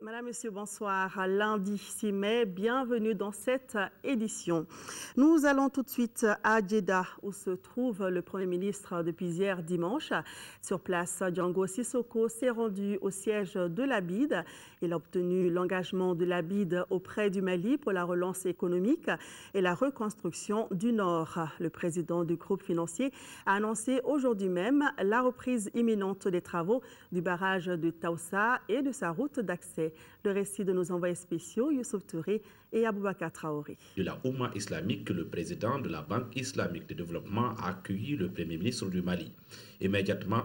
Madame, Monsieur, bonsoir. Lundi 6 mai, bienvenue dans cette édition. Nous allons tout de suite à Djeddah, où se trouve le Premier ministre depuis hier dimanche. Sur place, Django Sissoko s'est rendu au siège de la BID. Il a obtenu l'engagement de la BID auprès du Mali pour la relance économique et la reconstruction du Nord. Le président du groupe financier a annoncé aujourd'hui même la reprise imminente des travaux du barrage de Taoussa et de sa route d'accès. Le récit de nos envoyés spéciaux, Youssouf Touré et Aboubakar Traoré. De la Oumma islamique, le président de la Banque islamique de développement a accueilli le Premier ministre du Mali. Immédiatement,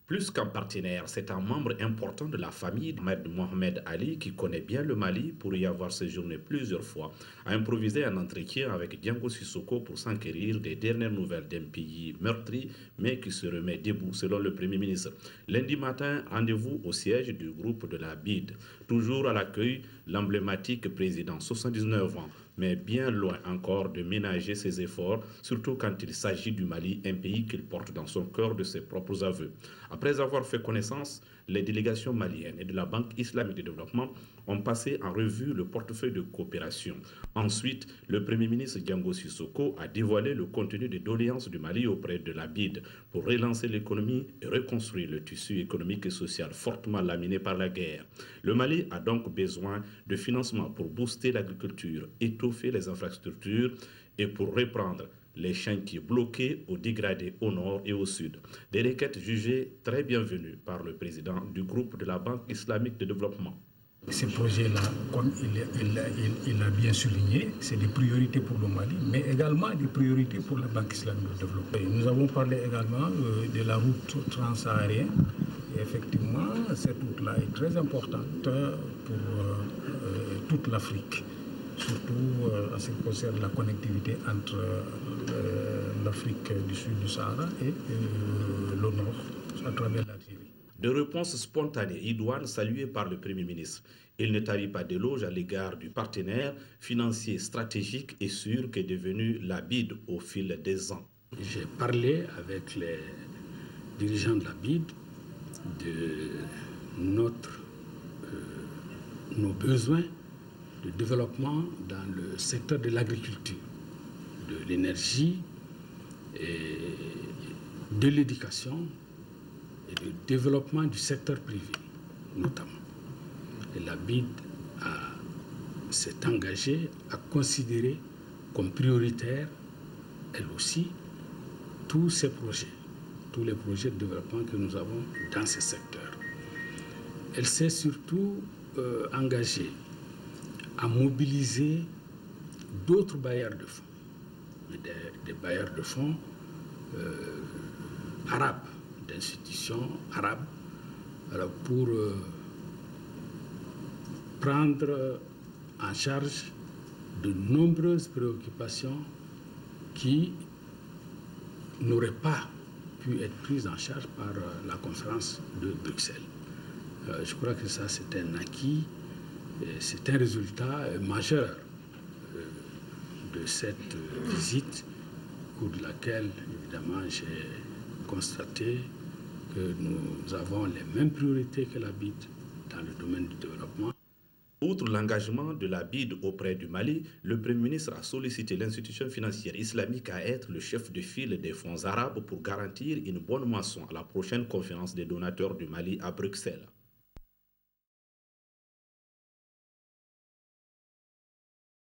plus qu'un partenaire, c'est un membre important de la famille Mohamed Ali qui connaît bien le Mali pour y avoir séjourné plusieurs fois, a improvisé un entretien avec Django Sissoko pour s'enquérir des dernières nouvelles d'un pays meurtri mais qui se remet debout selon le Premier ministre. Lundi matin, rendez-vous au siège du groupe de la BID. Toujours à l'accueil, l'emblématique président, 79 ans, mais bien loin encore de ménager ses efforts, surtout quand il s'agit du Mali, un pays qu'il porte dans son cœur de ses propres aveux. Après avoir fait connaissance, les délégations maliennes et de la Banque islamique de développement ont passé en revue le portefeuille de coopération. Ensuite, le Premier ministre Django Sissoko a dévoilé le contenu des doléances du Mali auprès de la BID pour relancer l'économie et reconstruire le tissu économique et social fortement laminé par la guerre. Le Mali a donc besoin de financement pour booster l'agriculture, étoffer les infrastructures et pour reprendre les chantiers bloqués ou dégradés au nord et au sud. Des requêtes jugées très bienvenues par le président du groupe de la Banque islamique de développement. Ces projets-là, comme il a bien souligné, c'est des priorités pour le Mali, mais également des priorités pour la Banque islamique de développement. Et nous avons parlé également de la route transsaharienne. Et effectivement, cette route-là est très importante pour toute l'Afrique, surtout en ce qui concerne la connectivité entre l'Afrique du Sud du Sahara et le Nord, à travers l'Algérie. De réponse spontanée, idoine, saluée par le Premier ministre. Il ne tarit pas d'éloge à l'égard du partenaire financier stratégique et sûr qu'est devenu la BID au fil des ans. J'ai parlé avec les dirigeants de la BID de nos besoins de développement dans le secteur de l'agriculture, de l'énergie, et de l'éducation et du développement du secteur privé, notamment. Et la BID s'est engagée à considérer comme prioritaire, elle aussi, tous ces projets, tous les projets de développement que nous avons dans ces secteurs. Elle s'est surtout engagée à mobiliser d'autres bailleurs de fonds, des bailleurs de fonds arabes, d'institutions arabes, pour prendre en charge de nombreuses préoccupations qui n'auraient pas pu être prises en charge par la conférence de Bruxelles. Je crois que ça, c'est un acquis, c'est un résultat majeur de cette visite, au cours de laquelle, évidemment, j'ai constaté que nous avons les mêmes priorités que la BID dans le domaine du développement. Outre l'engagement de la BID auprès du Mali, le Premier ministre a sollicité l'institution financière islamique à être le chef de file des fonds arabes pour garantir une bonne moisson à la prochaine conférence des donateurs du Mali à Bruxelles.